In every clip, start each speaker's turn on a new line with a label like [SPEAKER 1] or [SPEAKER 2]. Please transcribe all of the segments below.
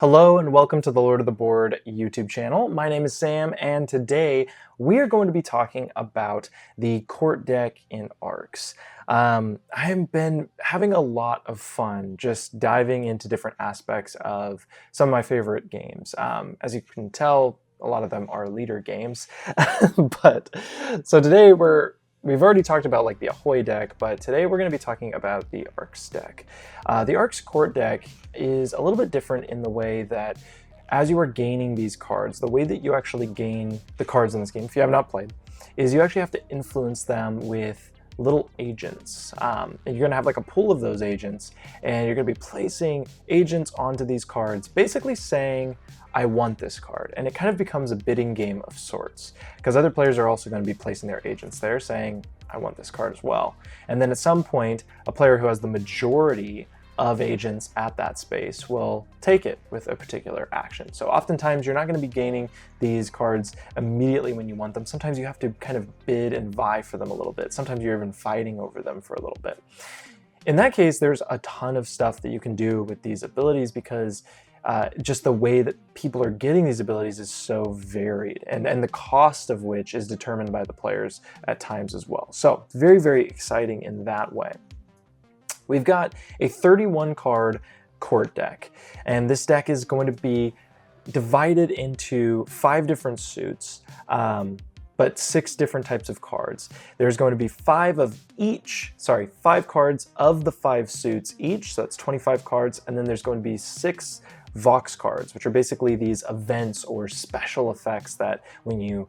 [SPEAKER 1] Hello and welcome to the Lord of the Board YouTube channel. My name is Sam and today we are going to be talking about the court deck in Arcs. I have been having a lot of fun just diving into different aspects of some of my favorite games. As you can tell, a lot of them are leader games. But so today we've already talked about like the Ahoy deck, but today we're going to be talking about the Arcs deck. The Arcs court deck is a little bit different in the way that as you are gaining these cards, the way that you actually gain the cards in this game, if you have not played, is you actually have to influence them with little agents. And you're going to have like a pool of those agents, and you're going to be placing agents onto these cards, basically saying, I want this card. And it kind of becomes a bidding game of sorts, because other players are also going to be placing their agents there saying, I want this card as well. And then at some point, a player who has the majority of agents at that space will take it with a particular action. So oftentimes you're not going to be gaining these cards immediately when you want them. Sometimes you have to kind of bid and vie for them a little bit. Sometimes you're even fighting over them for a little bit. In that case, there's a ton of stuff that you can do with these abilities because just the way that people are getting these abilities is so varied, and the cost of which is determined by the players at times as well. So very, very exciting in that way. We've got a 31 card court deck, and this deck is going to be divided into 5 different suits, but 6 different types of cards. There's going to be 5 cards of the 5 suits each, so that's 25 cards, and then there's going to be 6 Vox cards, which are basically these events or special effects that when you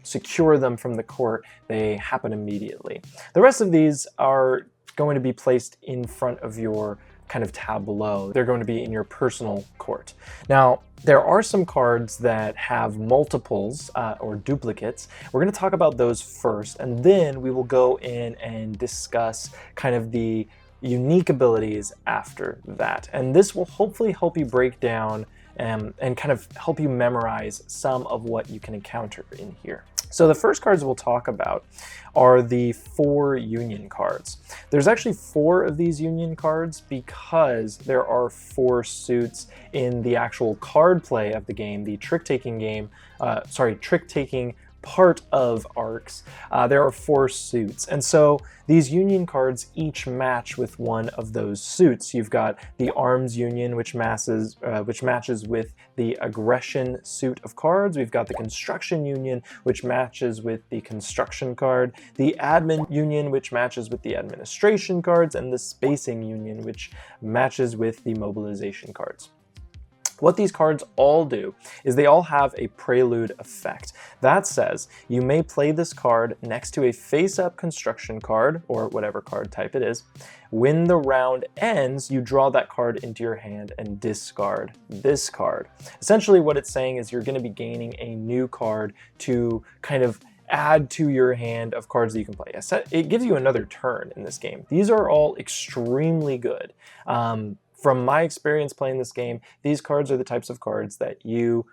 [SPEAKER 1] secure them from the court, they happen immediately. The rest of these are going to be placed in front of your kind of tableau. They're going to be in your personal court. Now, there are some cards that have multiples or duplicates. We're going to talk about those first, and then we will go in and discuss kind of the unique abilities after that. And this will hopefully help you break down and kind of help you memorize some of what you can encounter in here. So the first cards we'll talk about are the 4 union cards. There's actually 4 of these union cards because there are 4 suits in the actual card play of the game, the trick-taking part of Arcs. There are 4 suits, and so these union cards each match with one of those suits. You've got the Arms Union, which matches with the Aggression suit of cards. We've got the Construction Union, which matches with the Construction card, the Admin Union, which matches with the Administration cards, and the Spacing Union, which matches with the Mobilization cards. What these cards all do is they all have a prelude effect. That says you may play this card next to a face-up construction card, or whatever card type it is. When the round ends, you draw that card into your hand and discard this card. Essentially what it's saying is you're going to be gaining a new card to kind of add to your hand of cards that you can play. It gives you another turn in this game. These are all extremely good. From my experience playing this game, these cards are the types of cards that you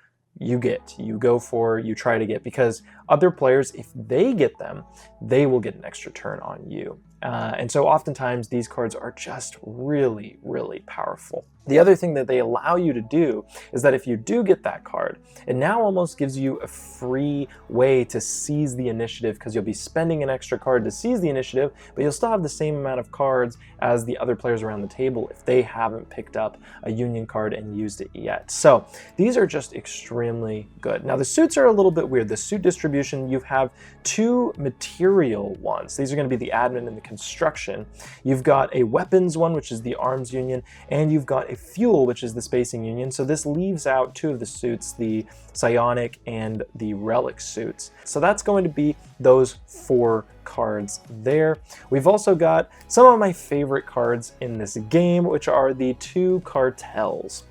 [SPEAKER 1] try to get, because other players, if they get them, they will get an extra turn on you. And so oftentimes these cards are just really, really powerful. The other thing that they allow you to do is that if you do get that card, it now almost gives you a free way to seize the initiative, because you'll be spending an extra card to seize the initiative, but you'll still have the same amount of cards as the other players around the table if they haven't picked up a union card and used it yet. So these are just extremely good. Now the suits are a little bit weird. The suit distribution, you have 2 material ones. These are going to be the Admin and the Construction. You've got a Weapons one, which is the Arms Union, and you've got a Fuel, which is the Spacing Union. So this leaves out 2 of the suits, the Psionic and the Relic suits. So that's going to be those 4 cards there. We've also got some of my favorite cards in this game, which are the 2 cartels.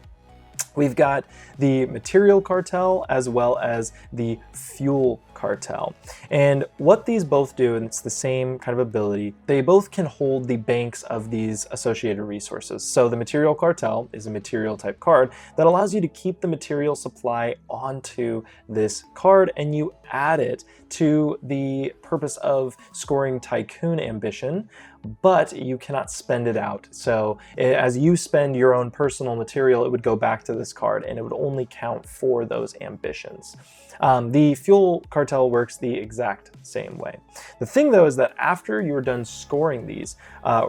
[SPEAKER 1] We've got the Material Cartel as well as the Fuel Cartel. And what these both do, and it's the same kind of ability, they both can hold the banks of these associated resources. So the Material Cartel is a material type card that allows you to keep the material supply onto this card, and you add it to the purpose of scoring Tycoon Ambition, but you cannot spend it out. So as you spend your own personal material, it would go back to this card and it would only count for those ambitions. The fuel cartel works the exact same way. The thing though is that after you're done scoring these,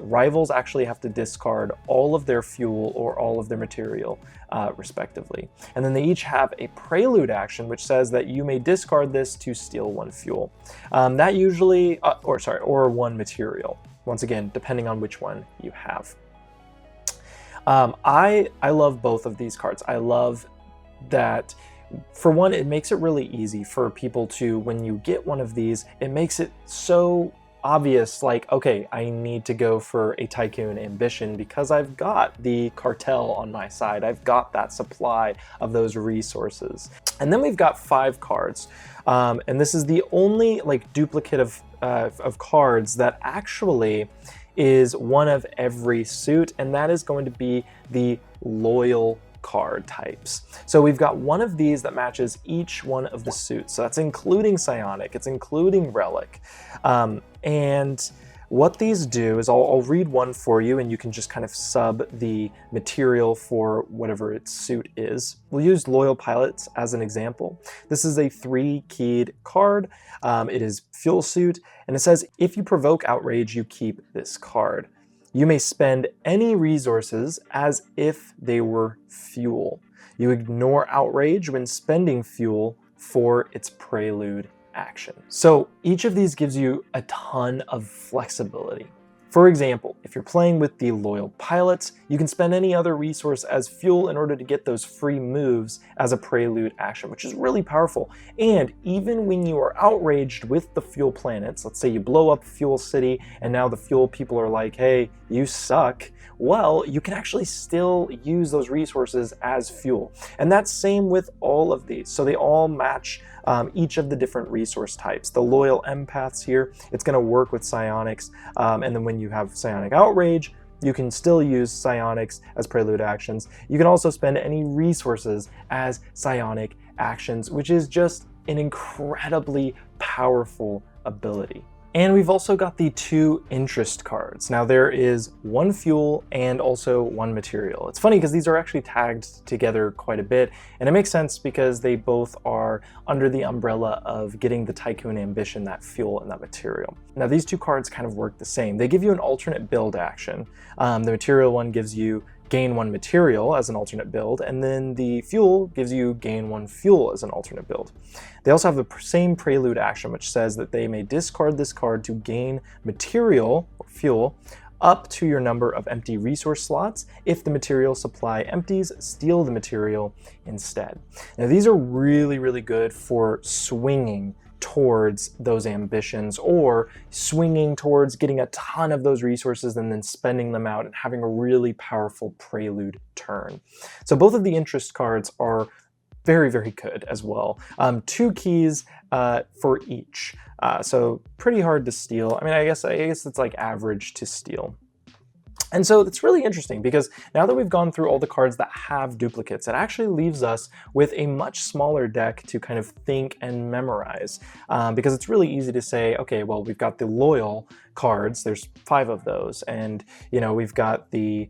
[SPEAKER 1] rivals actually have to discard all of their fuel or all of their material respectively. And then they each have a prelude action which says that you may discard this to steal one fuel. That usually, or one material. Once again, depending on which one you have. I love both of these cards. I love that, for one, it makes it really easy for people to, when you get one of these, it makes it so obvious, like, okay, I need to go for a Tycoon ambition because I've got the cartel on my side. I've got that supply of those resources. And then we've got 5 cards. And this is the only like duplicate of cards that actually is one of every suit, and that is going to be the loyal card types. So we've got one of these that matches each one of the suits. So that's including Psionic, it's including Relic. And what these do is, I'll read one for you and you can just kind of sub the material for whatever its suit is. We'll use Loyal Pilots as an example. This is a 3-keyed card. It is Fuel Suit, and it says, if you provoke outrage, you keep this card. You may spend any resources as if they were fuel. You ignore outrage when spending fuel for its prelude action. So each of these gives you a ton of flexibility. For example, if you're playing with the Loyal Pilots, you can spend any other resource as fuel in order to get those free moves as a prelude action, which is really powerful. And even when you are outraged with the fuel planets, let's say you blow up Fuel City and now the fuel people are like, hey, you suck. Well, you can actually still use those resources as fuel. And that's same with all of these. So they all match each of the different resource types. The Loyal Empaths here, it's going to work with Psionics, and then when you have Psionic Outrage, you can still use Psionics as prelude actions. You can also spend any resources as Psionic actions, which is just an incredibly powerful ability. And we've also got the 2 interest cards. Now there is 1 fuel and also 1 material. It's funny because these are actually tagged together quite a bit, and it makes sense because they both are under the umbrella of getting the Tycoon ambition, that fuel and that material. Now these 2 cards kind of work the same. They give you an alternate build action. The material one gives you gain 1 material as an alternate build, and then the fuel gives you gain 1 fuel as an alternate build. They also have the same prelude action, which says that they may discard this card to gain material or fuel up to your number of empty resource slots. If the material supply empties, steal the material instead. Now these are really, really good for swinging towards those ambitions, or swinging towards getting a ton of those resources and then spending them out and having a really powerful prelude turn. So both of the interest cards are very, very good as well. 2 keys for each. So pretty hard to steal. I mean, I guess it's like average to steal. And so it's really interesting because now that we've gone through all the cards that have duplicates, it actually leaves us with a much smaller deck to kind of think and memorize, because it's really easy to say, okay, well, we've got the loyal cards, there's 5 of those, and you know, we've got the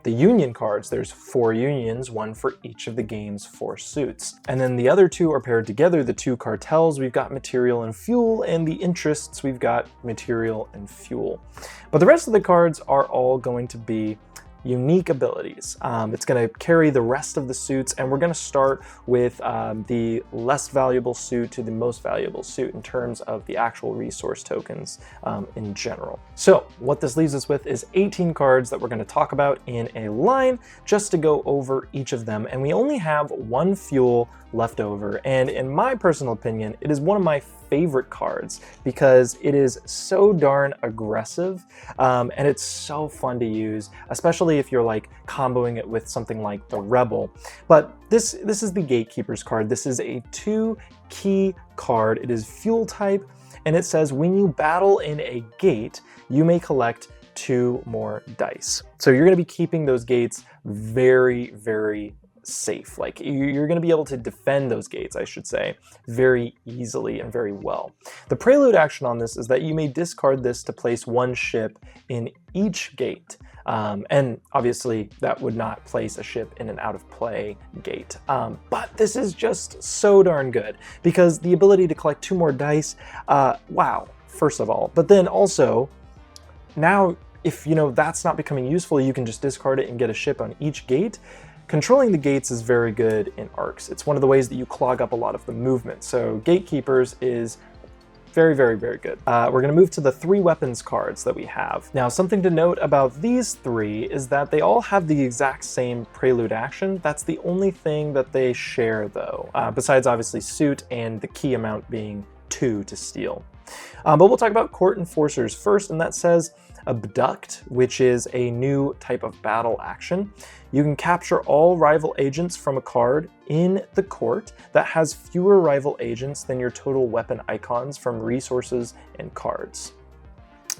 [SPEAKER 1] union cards, there's 4 unions, 1 for each of the game's 4 suits. And then the other 2 are paired together, the 2 cartels, we've got material and fuel, and the interests, we've got material and fuel. But the rest of the cards are all going to be unique abilities. It's going to carry the rest of the suits, and we're going to start with the less valuable suit to the most valuable suit in terms of the actual resource tokens in general. So what this leaves us with is 18 cards that we're going to talk about in a line, just to go over each of them, and we only have 1 fuel left over, and in my personal opinion, it is one of my favorite cards because it is so darn aggressive, and it's so fun to use, especially if you're like comboing it with something like the Rebel. But this is the Gatekeeper's card. This is a 2-key card. It is fuel type, and it says when you battle in a gate, you may collect 2 more dice. So you're going to be keeping those gates very, very safe. Like you're going to be able to defend those gates, I should say, very easily and very well. The prelude action on this is that you may discard this to place one ship in each gate. And obviously that would not place a ship in an out of play gate. But this is just so darn good because the ability to collect 2 more dice, wow, first of all. But then also, now if that's not becoming useful, you can just discard it and get a ship on each gate. Controlling the gates is very good in ARCs. It's one of the ways that you clog up a lot of the movement. So Gatekeepers is very, very, very good. We're gonna move to the 3 weapons cards that we have. Now, something to note about these 3 is that they all have the exact same prelude action. That's the only thing that they share though, besides obviously suit and the key amount being 2 to steal. But we'll talk about Court Enforcers first, and that says Abduct, which is a new type of battle action. You can capture all rival agents from a card in the court that has fewer rival agents than your total weapon icons from resources and cards.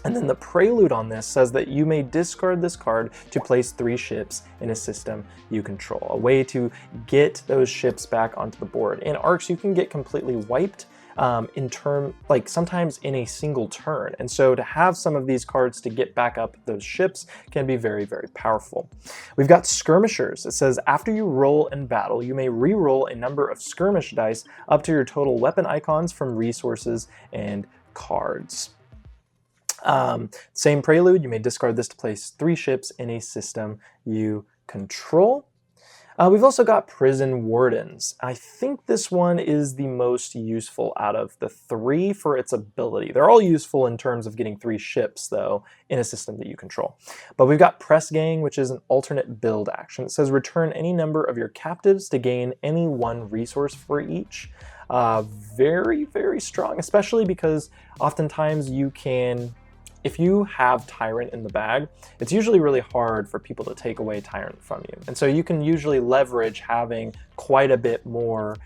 [SPEAKER 1] And then the prelude on this says that you may discard this card to place 3 ships in a system you control, a way to get those ships back onto the board. In ARCs, you can get completely wiped like sometimes in a single turn. And so to have some of these cards to get back up those ships can be very, very powerful. We've got Skirmishers. It says after you roll in battle, you may re-roll a number of skirmish dice up to your total weapon icons from resources and cards. Same prelude, you may discard this to place 3 ships in a system you control. We've also got Prison Wardens. I think this one is the most useful out of the 3 for its ability. They're all useful in terms of getting 3 ships, though, in a system that you control. But we've got Press Gang, which is an alternate build action. It says return any number of your captives to gain any 1 resource for each. Very, very strong, especially because oftentimes you can... If you have Tyrant in the bag, it's usually really hard for people to take away Tyrant from you. And so you can usually leverage having quite a bit more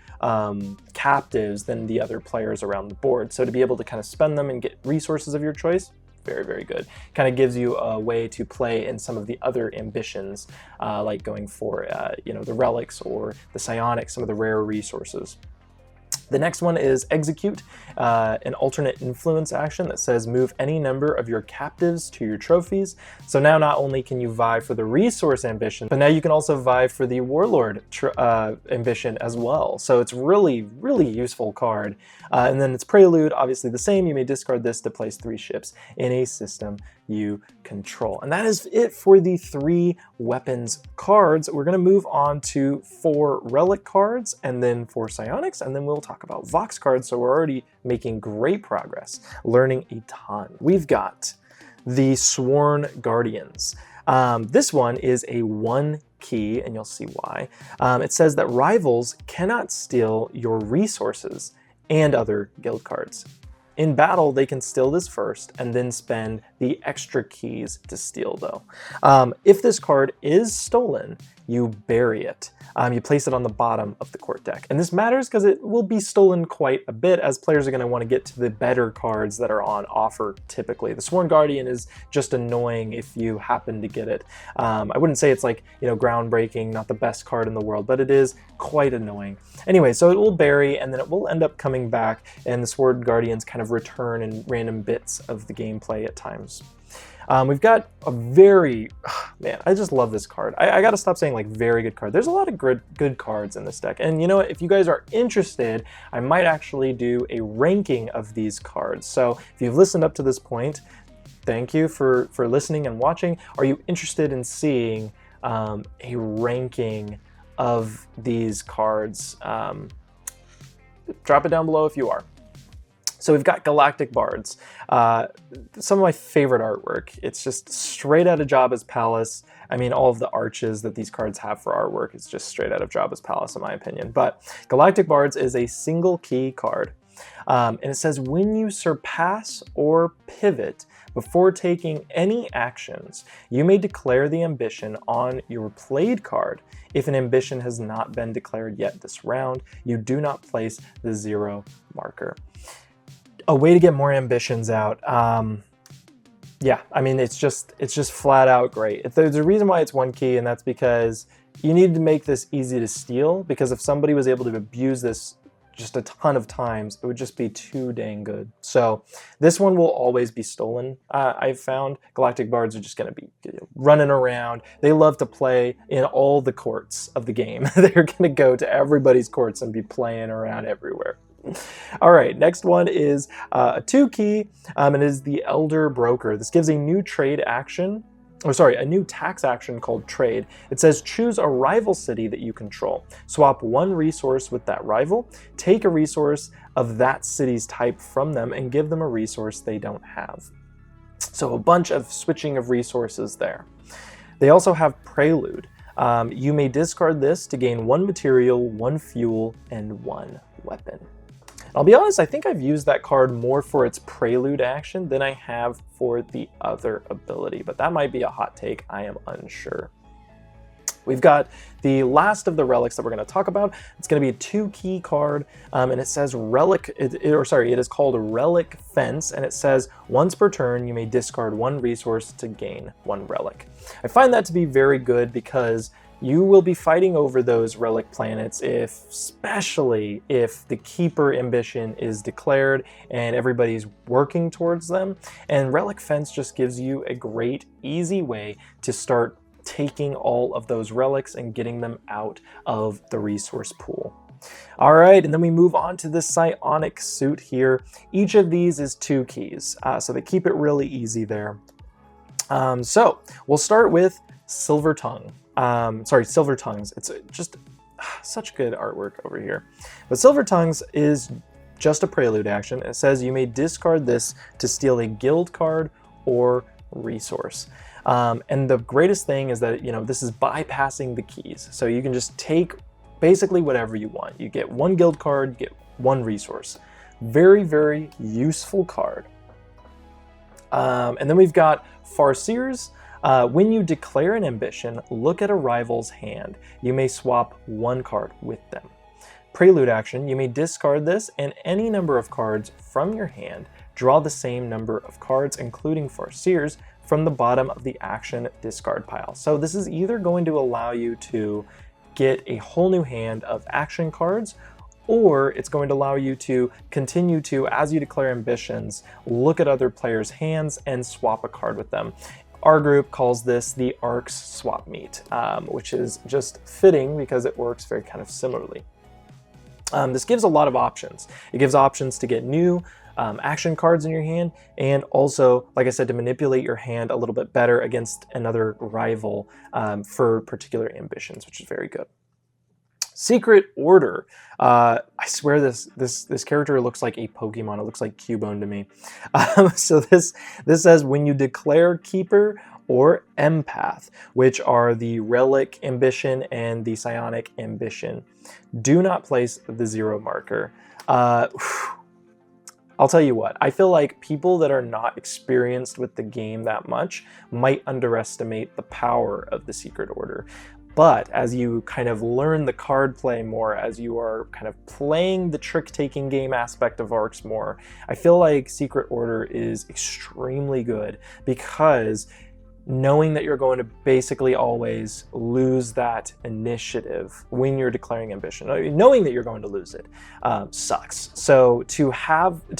[SPEAKER 1] captives than the other players around the board. So to be able to kind of spend them and get resources of your choice, very, very good. Kind of gives you a way to play in some of the other ambitions, like going for the relics or the psionics, some of the rare resources. The next one is Execute, an alternate influence action that says move any number of your captives to your trophies. So now not only can you vie for the resource ambition, but now you can also vie for the warlord ambition as well. So it's really, really useful card. And then its prelude, obviously the same. You may discard this to place 3 ships in a system you control. And that is it for the 3 weapons cards. We're gonna move on to 4 relic cards and then 4 psionics, and then we'll talk about Vox cards. So we're already making great progress, learning a ton. We've got the Sworn Guardians. This one is a 1 key, and you'll see why. It says that rivals cannot steal your resources and other guild cards. In battle, they can steal this first and then spend the extra keys to steal though. If this card is stolen, you bury it. You place it on the bottom of the court deck. And this matters because it will be stolen quite a bit as players are going to want to get to the better cards that are on offer typically. The Sworn Guardian is just annoying if you happen to get it. I wouldn't say it's like, groundbreaking, not the best card in the world, but it is quite annoying. Anyway, so it will bury and then it will end up coming back, and the Sworn Guardians kind of return in random bits of the gameplay at times. We've got a very, man, I just love this card. I gotta stop saying like very good card. There's a lot of good cards in this deck. And you know what, if you guys are interested, I might actually do a ranking of these cards. So if you've listened up to this point, thank you for listening and watching. Are you interested in seeing a ranking of these cards? Drop it down below if you are. So we've got Galactic Bards, some of my favorite artwork. It's just straight out of Jabba's Palace. I mean, all of the arches that these cards have for artwork is just straight out of Jabba's Palace in my opinion. But Galactic Bards is a single key card. And it says when you surpass or pivot before taking any actions, you may declare the ambition on your played card. If an ambition has not been declared yet this round, you do not place the 0 marker. A way to get more ambitions out. Yeah, I mean, it's just flat out great. There's a reason why it's 1 key, and that's because you need to make this easy to steal, because if somebody was able to abuse this just a ton of times, it would just be too dang good. So this one will always be stolen. I've found Galactic Bards are just going to be running around. They love to play in all the courts of the game. They're going to go to everybody's courts and be playing around everywhere. All right, next one is a 2-key, and it is the Elder Broker. This gives a new trade action, a new tax action called Trade. It says choose a rival city that you control. Swap one resource with that rival, take a resource of that city's type from them, and give them a resource they don't have. So a bunch of switching of resources there. They also have Prelude. You may discard this to gain 1 material, 1 fuel, and 1 weapon. I'll be honest, I think I've used that card more for its Prelude action than I have for the other ability, but that might be a hot take, I am unsure. We've got the last of the relics that we're going to talk about. It's going to be a 2-key card, and it says Relic, it is called Relic Fence, and it says once per turn you may discard 1 resource to gain 1 relic. I find that to be very good because you will be fighting over those relic planets, especially if the Keeper ambition is declared and everybody's working towards them. And Relic Fence just gives you a great, easy way to start taking all of those relics and getting them out of the resource pool. All right, and then we move on to the Psionic Suit here. Each of these is 2 keys, so they keep it really easy there. So we'll start with Silver Tongue. Silver Tongues. It's just such good artwork over here. But Silver Tongues is just a Prelude action. It says you may discard this to steal a guild card or resource. And the greatest thing is that, this is bypassing the keys. So you can just take basically whatever you want. You get 1 guild card, get 1 resource. Very, very useful card. And then we've got Farseers. When you declare an ambition, look at a rival's hand. You may swap 1 card with them. Prelude action, you may discard this and any number of cards from your hand. Draw the same number of cards, including Farseers, from the bottom of the action discard pile. So this is either going to allow you to get a whole new hand of action cards, or it's going to allow you to continue to, as you declare ambitions, look at other players' hands and swap a card with them. Our group calls this the Arcs Swap Meet, which is just fitting because it works very kind of similarly. This gives a lot of options. It gives options to get new action cards in your hand, and also, like I said, to manipulate your hand a little bit better against another rival for particular ambitions, which is very good. Secret Order. I swear this character looks like a Pokemon. It looks like Cubone to me. So this says when you declare Keeper or Empath, which are the Relic ambition and the Psionic ambition, do not place the 0 marker. I'll tell you what, I feel like people that are not experienced with the game that much might underestimate the power of the Secret Order. But as you kind of learn the card play more, as you are kind of playing the trick-taking game aspect of Arcs more, I feel like Secret Order is extremely good because knowing that you're going to basically always lose that initiative when you're declaring ambition, knowing that you're going to lose it, sucks. So to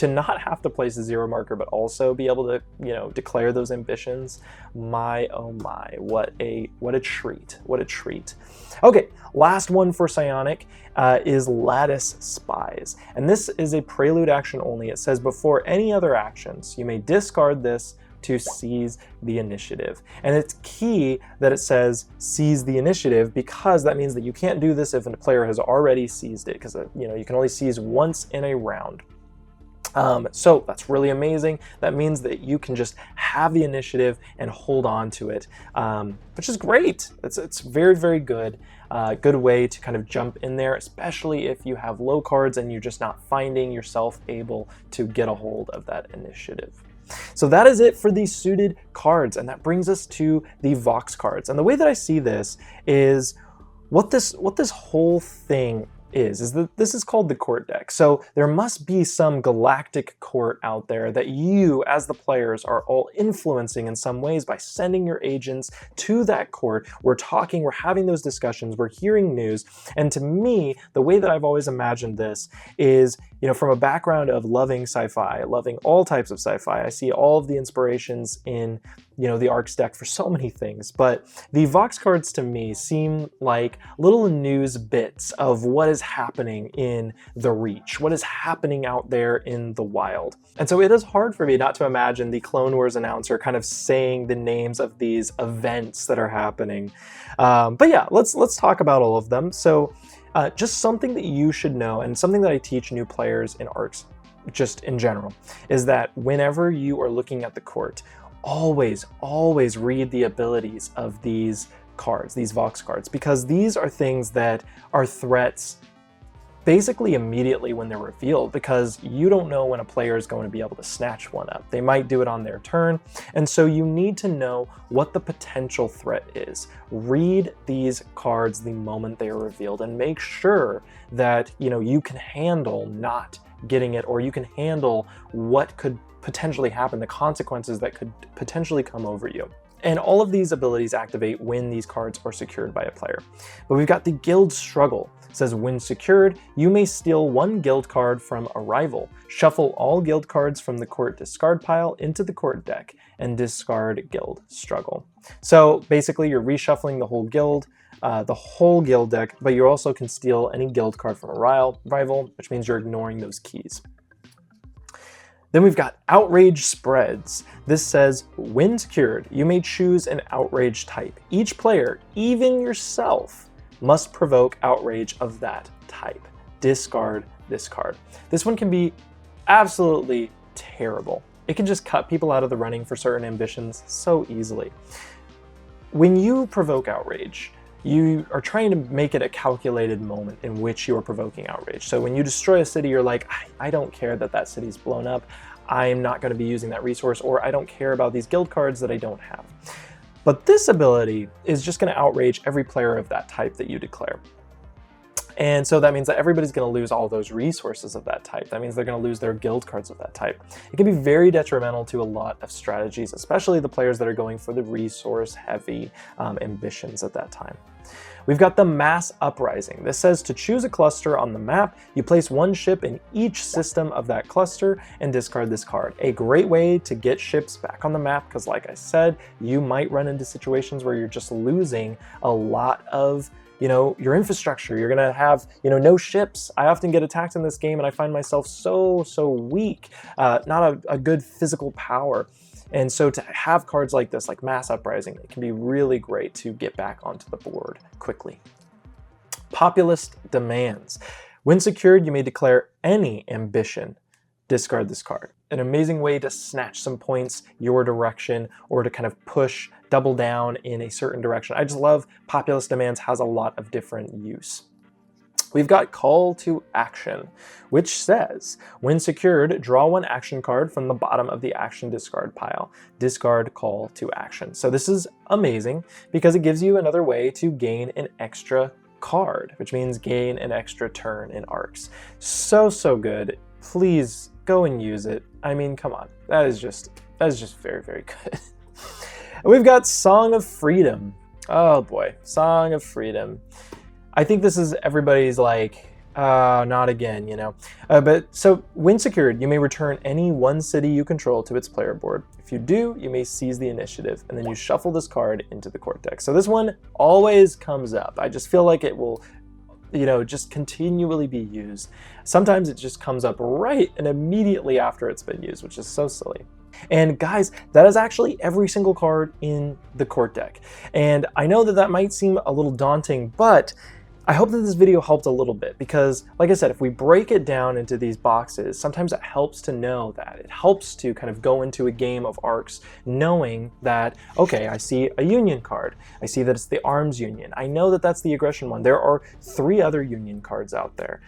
[SPEAKER 1] not have to place a 0 marker, but also be able to, declare those ambitions, my oh my, what a treat, what a treat. Okay, last one for Psionic is Lattice Spies, and this is a Prelude action only. It says before any other actions, you may discard this to seize the initiative. And it's key that it says seize the initiative, because that means that you can't do this if a player has already seized it, because you can only seize once in a round. So that's really amazing. That means that you can just have the initiative and hold on to it, which is great. It's very, very good. Good way to kind of jump in there, especially if you have low cards and you're just not finding yourself able to get a hold of that initiative. So that is it for these suited cards, and that brings us to the Vox cards. And the way that I see this is what this whole thing is that this is called the court deck. So there must be some galactic court out there that you, as the players, are all influencing in some ways by sending your agents to that court. We're talking, we're having those discussions, we're hearing news. And to me, the way that I've always imagined this is, from a background of loving sci-fi, loving all types of sci-fi, I see all of the inspirations in the ARCS deck for so many things, but the Vox cards to me seem like little news bits of what is happening in the Reach, what is happening out there in the wild. And so it is hard for me not to imagine the Clone Wars announcer kind of saying the names of these events that are happening. But yeah, let's talk about all of them. So just something that you should know, and something that I teach new players in ARCS just in general, is that whenever you are looking at the court, always read the abilities of these cards, these Vox cards, because these are things that are threats basically immediately when they're revealed, because you don't know when a player is going to be able to snatch one up. They might do it on their turn, and so you need to know what the potential threat is. Read these cards the moment they are revealed and make sure that you can handle not getting it, or you can handle what could potentially happen, the consequences that could potentially come over you. And all of these abilities activate when these cards are secured by a player. But we've got the Guild Struggle. It says, when secured, you may steal one guild card from a rival. Shuffle all guild cards from the court discard pile into the court deck and discard Guild Struggle. So basically you're reshuffling the whole guild deck, but you also can steal any guild card from a rival, which means you're ignoring those keys. Then we've got Outrage Spreads. This says, when secured, you may choose an outrage type. Each player, even yourself, must provoke outrage of that type. Discard this card. This one can be absolutely terrible. It can just cut people out of the running for certain ambitions so easily. When you provoke outrage, you are trying to make it a calculated moment in which you are provoking outrage. So when you destroy a city, you're like, I don't care that that city's blown up. I'm not going to be using that resource, or I don't care about these guild cards that I don't have. But this ability is just going to outrage every player of that type that you declare. And so that means that everybody's going to lose all those resources of that type. That means they're going to lose their guild cards of that type. It can be very detrimental to a lot of strategies, especially the players that are going for the resource-heavy ambitions at that time. We've got the Mass Uprising. This says to choose a cluster on the map, you place one ship in each system of that cluster and discard this card. A great way to get ships back on the map, because like I said, you might run into situations where you're just losing a lot of your infrastructure. You're gonna have, no ships. I often get attacked in this game and I find myself so weak, not a good physical power. And so to have cards like this, like Mass Uprising, it can be really great to get back onto the board quickly. Populist Demands. When secured, you may declare any ambition. Discard this card. An amazing way to snatch some points your direction, or to kind of push, double down in a certain direction. I just love Populist Demands, has a lot of different use. We've got Call to Action, which says, when secured, draw one action card from the bottom of the action discard pile. Discard Call to Action. So this is amazing because it gives you another way to gain an extra card, which means gain an extra turn in ARCS. So good. Please go and use it. I mean, come on. That is just very good. We've got Song of Freedom. Oh boy, Song of Freedom. I think this is everybody's like, not again, But so when secured, you may return any one city you control to its player board. If you do, you may seize the initiative, and then you shuffle this card into the court deck. So this one always comes up. I just feel like it will, just continually be used. Sometimes it just comes up right and immediately after it's been used, which is so silly. And guys, that is actually every single card in the court deck. And I know that might seem a little daunting, but I hope that this video helped a little bit, because like I said, if we break it down into these boxes, sometimes it helps to know that. It helps to kind of go into a game of ARCS knowing that, okay, I see a Union card. I see that it's the Arms Union. I know that that's the Aggression one. There are 3 other Union cards out there.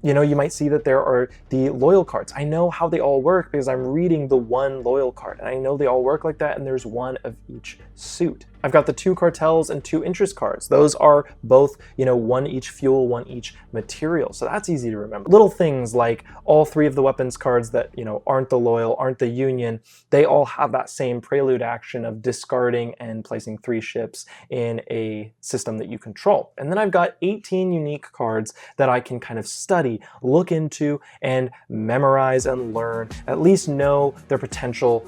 [SPEAKER 1] You might see that there are the Loyal cards. I know how they all work because I'm reading the one Loyal card, and I know they all work like that, and there's one of each suit. I've got the 2 cartels and 2 interest cards. Those are both, you know, 1 each fuel, 1 each material. So that's easy to remember. Little things like all 3 of the weapons cards that, you know, aren't the loyal, aren't the union, they all have that same prelude action of discarding and placing 3 ships in a system that you control. And then I've got 18 unique cards that I can kind of study, look into, and memorize and learn, at least know their potential,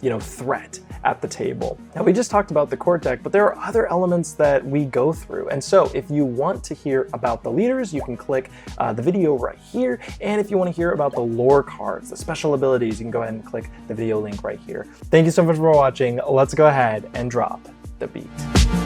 [SPEAKER 1] you know, threat at the table. Now, we just talked about the court deck, but there are other elements that we go through. And so if you want to hear about the leaders, you can click the video right here. And if you want to hear about the lore cards, the special abilities, you can go ahead and click the video link right here. Thank you so much for watching. Let's go ahead and drop the beat.